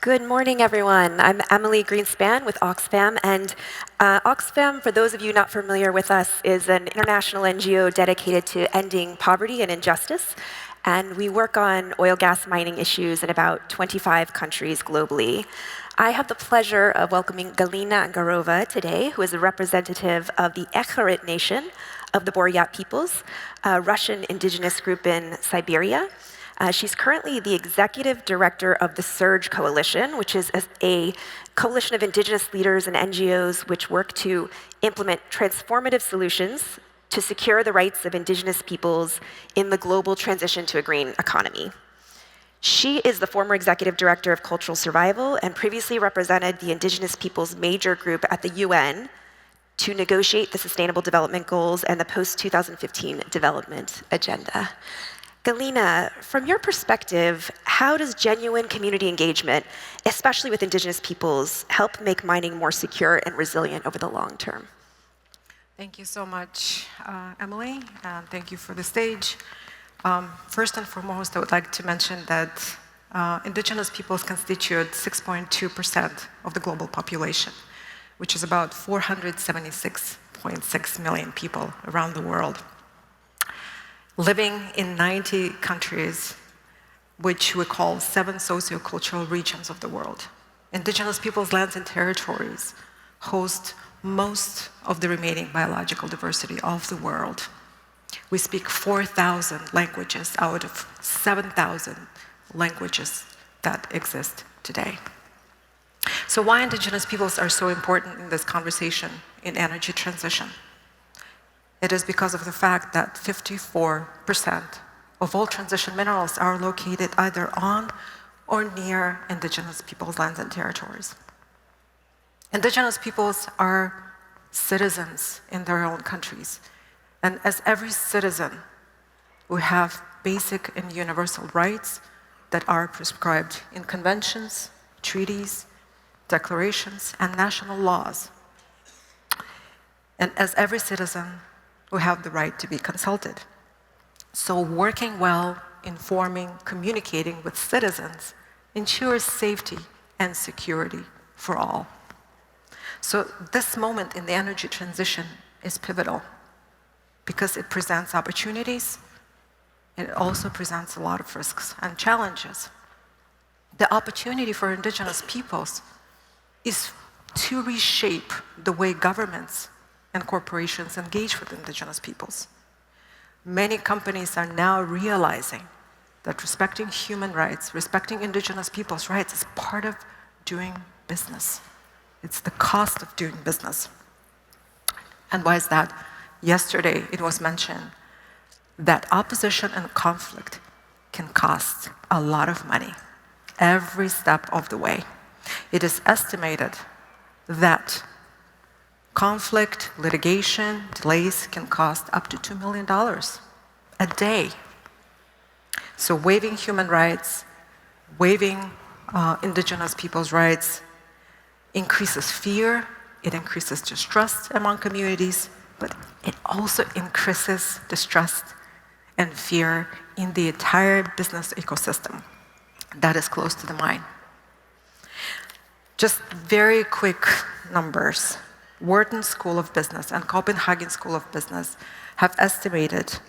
Good morning, everyone. I'm Emily Greenspan with Oxfam, and Oxfam, for those of you not familiar with us, is an international NGO dedicated to ending poverty and injustice, and we work on oil gas mining issues in about 25 countries globally. I have the pleasure of welcoming Galina Angarova today, who is a representative of the Ekharit Nation of the Buryat peoples, a Russian indigenous group in Siberia. She's currently the executive director of the SIRGE coalition, which is a coalition of indigenous leaders and NGOs which work to implement transformative solutions to secure the rights of indigenous peoples in the global transition to a green economy. She is the former executive director of cultural survival and previously represented the indigenous peoples major group at the UN to negotiate the Sustainable Development Goals and the post-2015 development agenda. Galina, from your perspective, how does genuine community engagement, especially with indigenous peoples, help make mining more secure and resilient over the long term? Thank you so much, Emily, and thank you for the stage. First and foremost, I would like to mention that indigenous peoples constitute 6.2% of the global population, which is about 476.6 million people around the world, living in 90 countries, which we call 7 sociocultural regions of the world. Indigenous peoples' lands and territories host most of the remaining biological diversity of the world. We speak 4,000 languages out of 7,000 languages that exist today. So why indigenous peoples are so important in this conversation in energy transition? It is because of the fact that 54% of all transition minerals are located either on or near indigenous peoples' lands and territories. Indigenous peoples are citizens in their own countries, and as every citizen, we have basic and universal rights that are prescribed in conventions, treaties, declarations, and national laws. And as every citizen, we have the right to be consulted. So working well, informing, communicating with citizens ensures safety and security for all. So this moment in the energy transition is pivotal because it presents opportunities. It also presents a lot of risks and challenges. The opportunity for indigenous peoples is to reshape the way governments and corporations engage with indigenous peoples. Many companies are now realizing that respecting human rights, respecting indigenous people's rights is part of doing business. It's the cost of doing business. And why is that? Yesterday it was mentioned that opposition and conflict can cost a lot of money every step of the way. It is estimated that conflict, litigation, delays can cost up to $2 million a day. So waiving human rights, waiving indigenous people's rights increases fear, it increases distrust among communities, but it also increases distrust and fear in the entire business ecosystem that is close to the mine. Just very quick numbers. Wharton School of Business and Copenhagen School of Business have estimated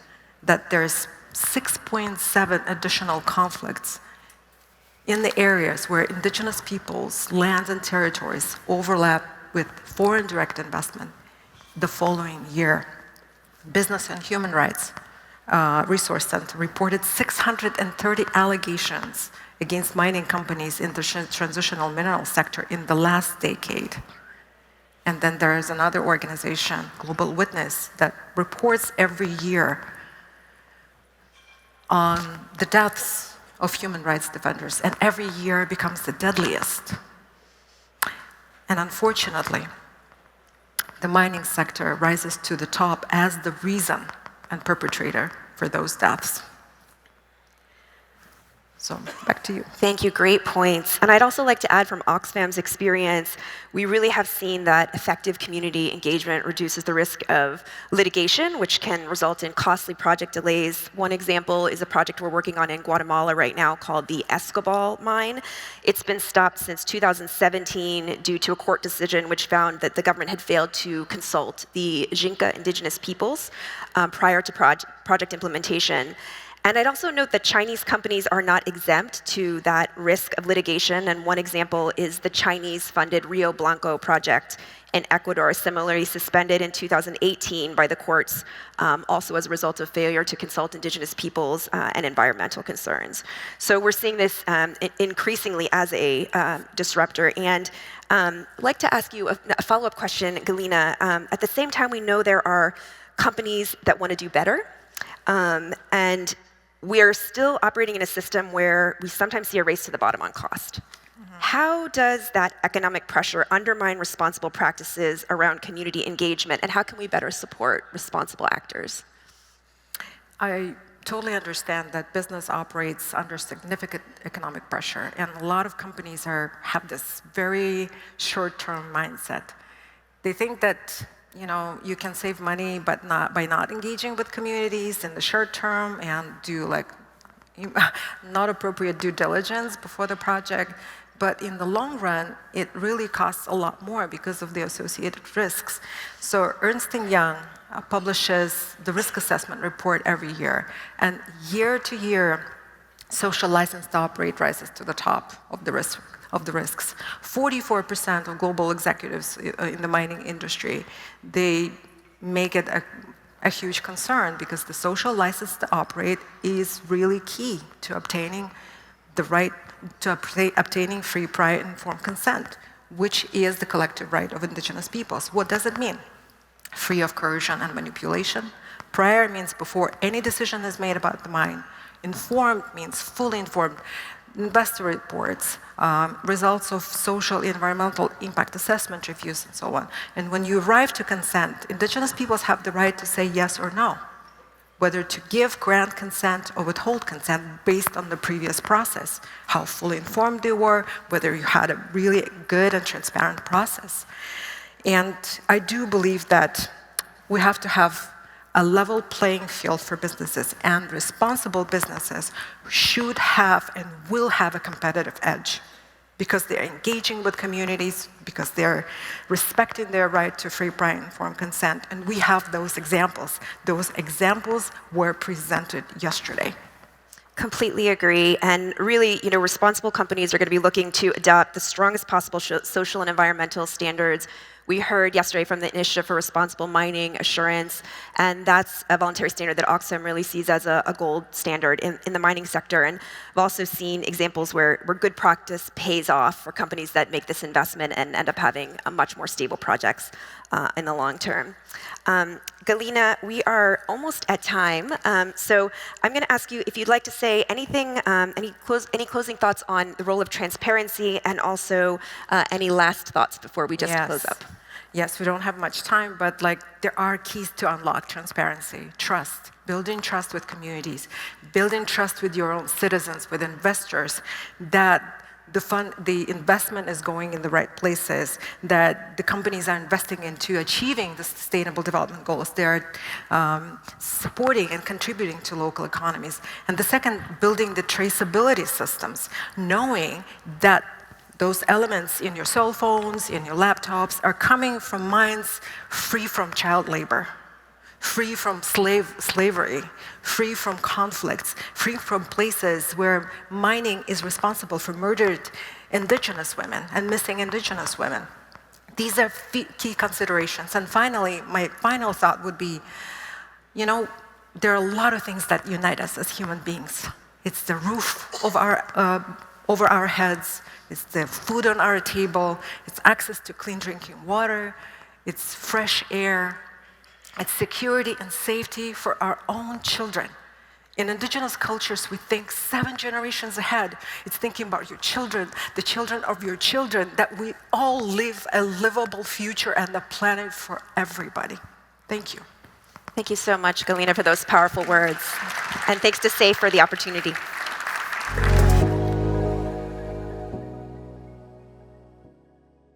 that there's 6.7 additional conflicts in the areas where indigenous peoples' lands and territories overlap with foreign direct investment the following year. Business and Human Rights Resource Center reported 630 allegations against mining companies in the transitional mineral sector in the last decade. And then there is another organization, Global Witness, that reports every year on the deaths of human rights defenders, and every year it becomes the deadliest. And unfortunately, the mining sector rises to the top as the reason and perpetrator for those deaths. So back to you. Thank you, great points. And I'd also like to add from Oxfam's experience, we really have seen that effective community engagement reduces the risk of litigation, which can result in costly project delays. One example is a project we're working on in Guatemala right now called the Escobal mine. It's been stopped since 2017 due to a court decision which found that the government had failed to consult the Xinca indigenous peoples prior to project implementation. And I'd also note that Chinese companies are not exempt to that risk of litigation. And one example is the Chinese-funded Rio Blanco project in Ecuador, similarly suspended in 2018 by the courts, also as a result of failure to consult indigenous peoples and environmental concerns. So we're seeing this increasingly as a disruptor. And I'd like to ask you a follow-up question, Galina. At the same time, we know there are companies that want to do better. And we are still operating in a system where we sometimes see a race to the bottom on cost. How does that economic pressure undermine responsible practices around community engagement, and how can we better support responsible actors? I totally understand that business operates under significant economic pressure, and a lot of companies have this very short-term mindset. They think that you can save money, but by not engaging with communities in the short term and do not appropriate due diligence before the project. But in the long run, it really costs a lot more because of the associated risks. So Ernst & Young publishes the risk assessment report every year. And year to year, social license to operate rises to the top of the risks. 44% of global executives in the mining industry, they make it a huge concern because the social license to operate is really key to obtaining obtaining free, prior, informed consent, which is the collective right of indigenous peoples. What does it mean? Free of coercion and manipulation. Prior means before any decision is made about the mine. Informed means fully informed. Investor reports, results of social environmental impact assessment reviews, and so on. And when you arrive to consent, indigenous peoples have the right to say yes or no, whether to give, grant consent, or withhold consent based on the previous process, how fully informed they were, whether you had a really good and transparent process. And I do believe that we have to have a level playing field for businesses, and responsible businesses should have and will have a competitive edge because they're engaging with communities, because they're respecting their right to free, prior, informed consent. And we have those examples. Those examples were presented yesterday. Completely agree. And really, responsible companies are going to be looking to adopt the strongest possible social and environmental standards. We heard yesterday from the Initiative for Responsible Mining Assurance, and that's a voluntary standard that Oxfam really sees as a gold standard in the mining sector. And I've also seen examples where good practice pays off for companies that make this investment and end up having much more stable projects in the long term. Galina, we are almost at time, so I'm going to ask you if you'd like to say anything, any closing thoughts on the role of transparency, and also any last thoughts before we just close up. Yes, we don't have much time, but there are keys to unlock transparency. Trust, building trust with communities, building trust with your own citizens, with investors, that the investment is going in the right places, that the companies are investing into achieving the sustainable development goals. They're supporting and contributing to local economies. And the second, building the traceability systems, knowing that those elements in your cell phones, in your laptops, are coming from mines free from child labor, free from slavery, free from conflicts, free from places where mining is responsible for murdered indigenous women and missing indigenous women. These are key considerations. And finally, my final thought would be, there are a lot of things that unite us as human beings. It's the roof of over our heads, it's the food on our table, it's access to clean drinking water, it's fresh air, it's security and safety for our own children. In indigenous cultures, we think 7 generations ahead. It's thinking about your children, the children of your children, that we all live a livable future and a planet for everybody. Thank you. Thank you so much, Galina, for those powerful words. And thanks to SAFE for the opportunity.